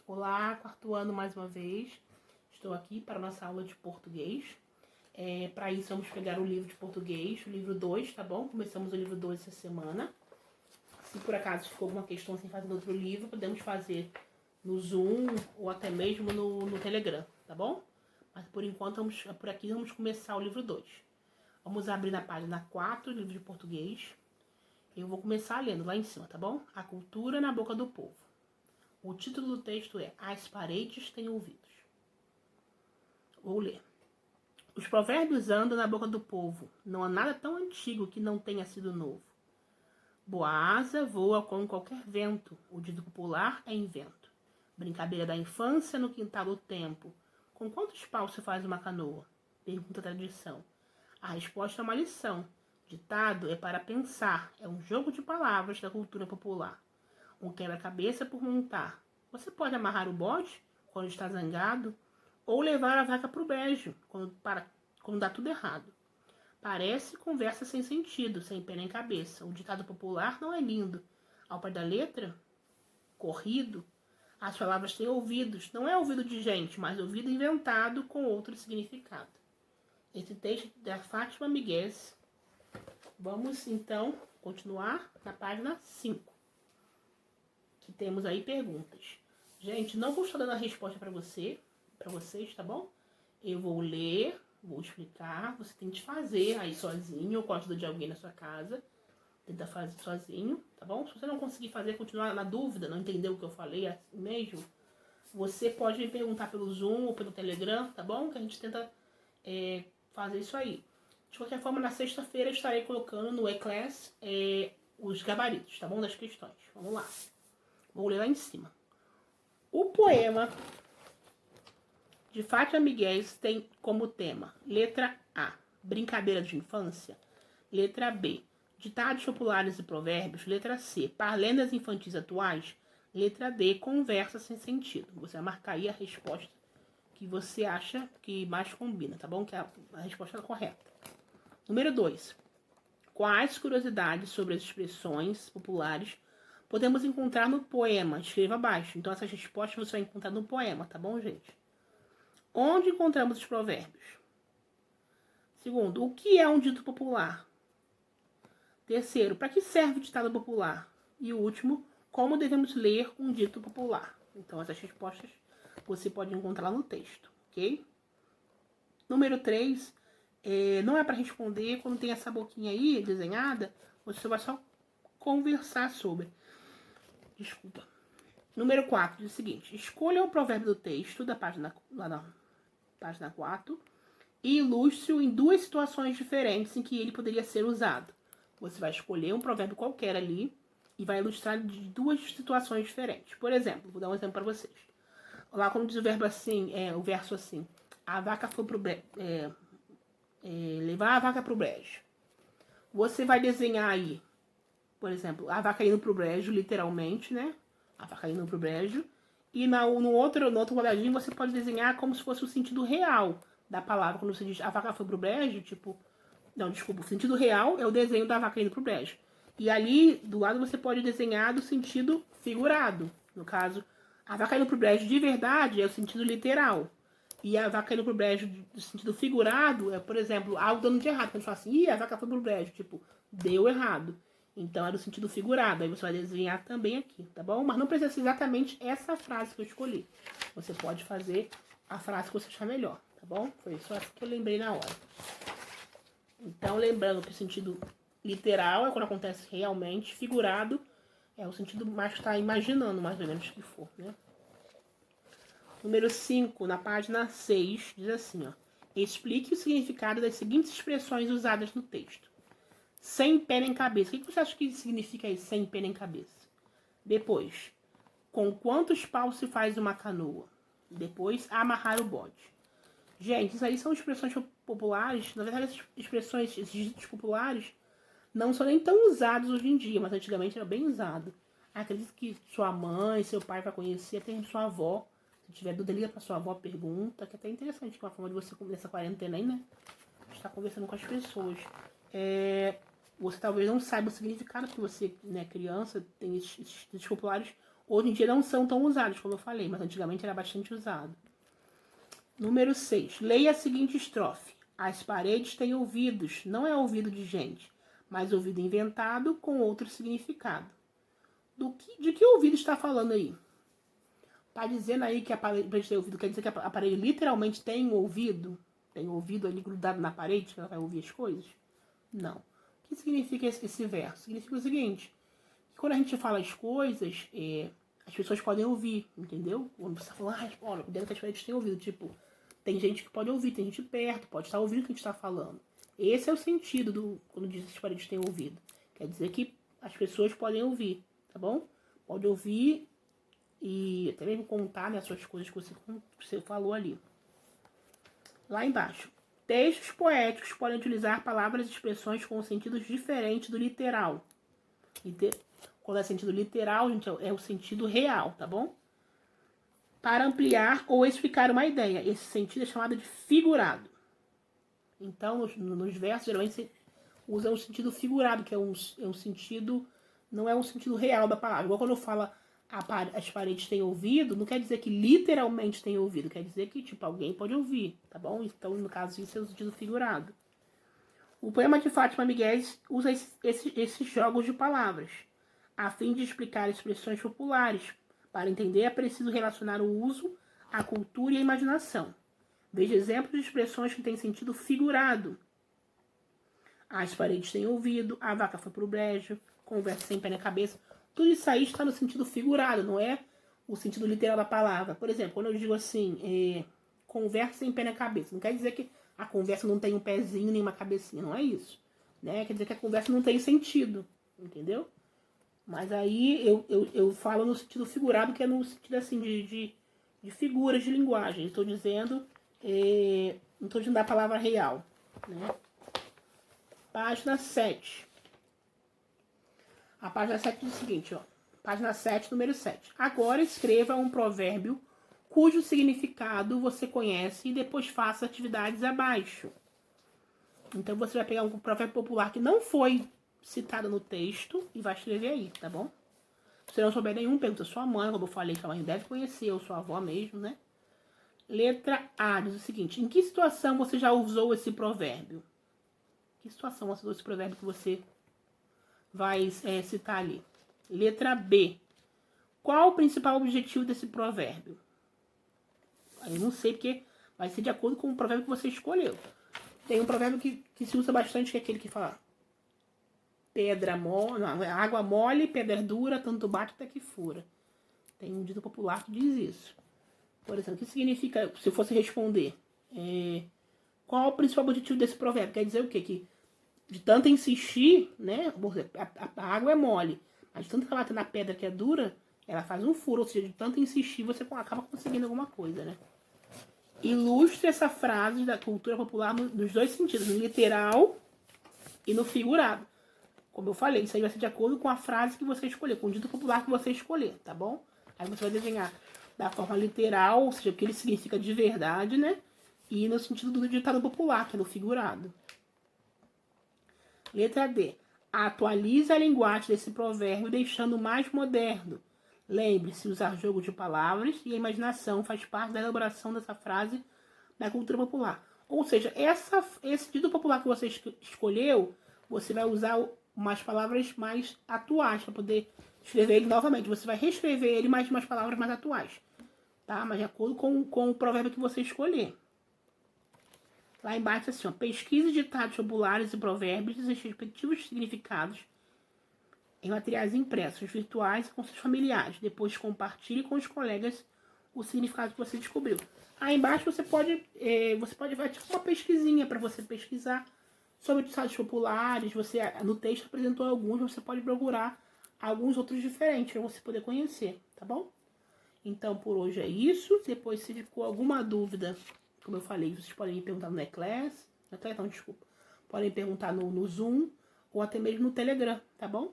Olá, quarto ano mais uma vez. Estou aqui para a nossa aula de português. Para isso, vamos pegar o livro de português, o livro 2, tá bom? Começamos o livro 2 essa semana. Se por acaso ficou alguma questão sem fazer no outro livro, podemos fazer no Zoom ou até mesmo no Telegram, tá bom? Mas por enquanto, por aqui, vamos começar o livro 2. Vamos abrir na página 4, livro de português. Eu vou começar lendo lá em cima, tá bom? A cultura na boca do povo. O título do texto é As paredes têm ouvidos. Vou ler. Os provérbios andam na boca do povo. Não há nada tão antigo que não tenha sido novo. Boa asa voa com qualquer vento. O dito popular é invento. Brincadeira da infância no quintal do tempo. Com quantos paus se faz uma canoa? Pergunta a tradição. A resposta é uma lição. Ditado é para pensar. É um jogo de palavras da cultura popular. Um quebra-cabeça por montar. Você pode amarrar o bode quando está zangado ou levar a vaca para o brejo quando dá tudo errado. Parece conversa sem sentido, sem pé nem cabeça. O ditado popular não é lindo. Ao pé da letra, corrido, as palavras têm ouvidos. Não é ouvido de gente, mas ouvido inventado com outro significado. Esse texto é da Fátima Miguel. Vamos então continuar na página 5. Que temos aí perguntas. Gente, não vou estar dando a resposta para vocês, tá bom? Eu vou ler, vou explicar, você tem que fazer aí sozinho ou com a ajuda de alguém na sua casa. Tenta fazer sozinho, tá bom? Se você não conseguir fazer, continuar na dúvida, não entendeu o que eu falei assim mesmo, você pode me perguntar pelo Zoom ou pelo Telegram, tá bom? Que a gente tenta fazer isso aí. De qualquer forma, na sexta-feira eu estarei colocando no e-class os gabaritos, tá bom? Das questões. Vamos lá. Vou ler lá em cima. O poema de Fátima Miguel tem como tema: letra A, brincadeira de infância. Letra B, ditados populares e provérbios. Letra C, parlendas infantis atuais. Letra D, conversa sem sentido. Você vai marcar aí a resposta que você acha que mais combina, tá bom? Que a resposta é correta. Número 2. Quais curiosidades sobre as expressões populares podemos encontrar no poema? Escreva abaixo. Então, essas respostas você vai encontrar no poema, tá bom, gente? Onde encontramos os provérbios? Segundo, o que é um dito popular? Terceiro, para que serve o ditado popular? E o último, como devemos ler um dito popular? Então, essas respostas você pode encontrar no texto, ok? Número 3, não é para responder. Quando tem essa boquinha aí desenhada, você vai só conversar sobre. Desculpa. Número 4 diz o seguinte: escolha o provérbio do texto da página, lá na página 4 e ilustre-o em duas situações diferentes em que ele poderia ser usado. Você vai escolher um provérbio qualquer ali e vai ilustrar de duas situações diferentes. Por exemplo, vou dar um exemplo para vocês. Lá como diz o verbo assim, o verso assim: a vaca foi pro levar a vaca pro brejo. Você vai desenhar aí, por exemplo, a vaca indo pro brejo, literalmente, né? A vaca indo pro brejo. E no outro quadradinho você pode desenhar como se fosse o sentido real da palavra. Quando você diz a vaca foi pro brejo, tipo... Não, desculpa. O sentido real é o desenho da vaca indo pro brejo. E ali, do lado, você pode desenhar do sentido figurado. No caso, a vaca indo pro brejo de verdade é o sentido literal. E a vaca indo pro brejo do sentido figurado é, por exemplo, algo dando de errado. Quando fala assim, a vaca foi pro brejo. Tipo, deu errado. Então é do sentido figurado. Aí você vai desenhar também aqui, tá bom? Mas não precisa ser exatamente essa frase que eu escolhi. Você pode fazer a frase que você achar melhor, tá bom? Foi só essa que eu lembrei na hora. Então, lembrando que o sentido literal é quando acontece realmente, figurado é o sentido mais que está imaginando, mais ou menos, que for, né? Número 5, na página 6, diz assim, ó: explique o significado das seguintes expressões usadas no texto. Sem pé nem cabeça. O que você acha que significa isso, sem pé nem cabeça? Depois, com quantos paus se faz uma canoa? Depois, amarrar o bode. Gente, isso aí são expressões populares. Na verdade, essas expressões, esses ditos populares, não são nem tão usados hoje em dia, mas antigamente era bem usado. Acredito que sua mãe, seu pai vai conhecer, até sua avó. Se tiver dúvida, liga pra sua avó, pergunta, que é até interessante, que é uma forma de você, nessa quarentena aí, né? Estar conversando com as pessoas. Você talvez não saiba o significado, porque você, né, criança, tem esses populares. Hoje em dia não são tão usados, como eu falei, mas antigamente era bastante usado. Número 6. Leia a seguinte estrofe. As paredes têm ouvidos, não é ouvido de gente, mas ouvido inventado com outro significado. De que ouvido está falando aí? Tá dizendo aí que a parede tem ouvido, quer dizer que a parede literalmente tem um ouvido? Tem um ouvido ali grudado na parede que ela vai ouvir as coisas? Não. O que significa esse verso? Significa o seguinte, que quando a gente fala as coisas, as pessoas podem ouvir, entendeu? Quando você fala, olha, dentro que as paredes têm ouvido, tipo, tem gente que pode ouvir, tem gente perto, pode estar ouvindo o que a gente está falando. Esse é o sentido quando diz que as paredes têm ouvido. Quer dizer que as pessoas podem ouvir, tá bom? Pode ouvir e até mesmo contar, né, as suas coisas que você falou ali. Lá embaixo. Textos poéticos podem utilizar palavras e expressões com sentidos diferentes do literal. Quando é sentido literal, gente, é o sentido real, tá bom? Para ampliar ou explicar uma ideia. Esse sentido é chamado de figurado. Então, nos versos, geralmente, você usa um sentido figurado, que é um sentido... Não é um sentido real da palavra. Igual quando eu falo as paredes têm ouvido, não quer dizer que literalmente tem ouvido. Quer dizer que, tipo, alguém pode ouvir, tá bom? Então, no caso, isso é o sentido figurado. O poema de Fátima Miguel usa esses jogos de palavras, a fim de explicar expressões populares. Para entender, é preciso relacionar o uso à cultura e à imaginação. Veja exemplos de expressões que têm sentido figurado. As paredes têm ouvido, a vaca foi pro brejo, conversa sem pé na cabeça. Tudo isso aí está no sentido figurado, não é o sentido literal da palavra. Por exemplo, quando eu digo assim, conversa sem pé na cabeça, não quer dizer que a conversa não tem um pezinho nem uma cabecinha, não é isso. Né? Quer dizer que a conversa não tem sentido, entendeu? Mas aí eu falo no sentido figurado, que é no sentido assim de figuras de linguagem. Estou dizendo, não estou dizendo a palavra real. Né? Página 7. A página 7 diz o seguinte, ó. Página 7, número 7. Agora escreva um provérbio cujo significado você conhece e depois faça atividades abaixo. Então você vai pegar um provérbio popular que não foi citado no texto e vai escrever aí, tá bom? Se não souber nenhum, pergunta a sua mãe, como eu falei, sua mãe deve conhecer, ou sua avó mesmo, né? Letra A diz o seguinte, em que situação você já usou esse provérbio? Que situação você usou esse provérbio que você vai citar ali? Letra B. Qual o principal objetivo desse provérbio? Eu não sei, porque vai ser de acordo com o provérbio que você escolheu. Tem um provérbio que se usa bastante, que é aquele que fala pedra mole, não, água mole, pedra dura, tanto bate até que fura. Tem um dito popular que diz isso. Por exemplo, o que significa, se eu fosse responder, qual o principal objetivo desse provérbio? Quer dizer o quê? Que de tanto insistir, né? A água é mole, mas de tanto que ela tem na pedra que é dura, ela faz um furo, ou seja, de tanto insistir, você acaba conseguindo alguma coisa, né? Ilustre essa frase da cultura popular nos dois sentidos, no literal e no figurado. Como eu falei, isso aí vai ser de acordo com a frase que você escolher, com o dito popular que você escolher, tá bom? Aí você vai desenhar da forma literal, ou seja, o que ele significa de verdade, né? E no sentido do ditado popular, que é no figurado. Letra D. Atualize a linguagem desse provérbio, deixando mais moderno. Lembre-se, usar jogo de palavras e a imaginação faz parte da elaboração dessa frase na cultura popular. Ou seja, esse dito popular que você escolheu, você vai usar umas palavras mais atuais para poder escrever ele novamente. Você vai reescrever ele mais umas palavras mais atuais. Tá? Mas de acordo com o provérbio que você escolher. Lá embaixo assim, ó, pesquise ditados populares e provérbios e seus respectivos significados em materiais impressos, virtuais e com seus familiares. Depois compartilhe com os colegas o significado que você descobriu. Aí embaixo você pode vai tipo uma pesquisinha para você pesquisar sobre ditados populares. Você no texto apresentou alguns, você pode procurar alguns outros diferentes para você poder conhecer, tá bom? Então por hoje é isso. Depois se ficou alguma dúvida, como eu falei, vocês podem me perguntar no Neclass, podem perguntar no Zoom ou até mesmo no Telegram, tá bom?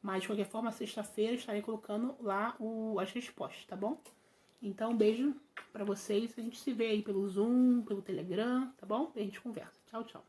Mas de qualquer forma, sexta-feira estarei colocando lá as respostas, tá bom? Então, um beijo pra vocês. A gente se vê aí pelo Zoom, pelo Telegram, tá bom? E a gente conversa. Tchau, tchau.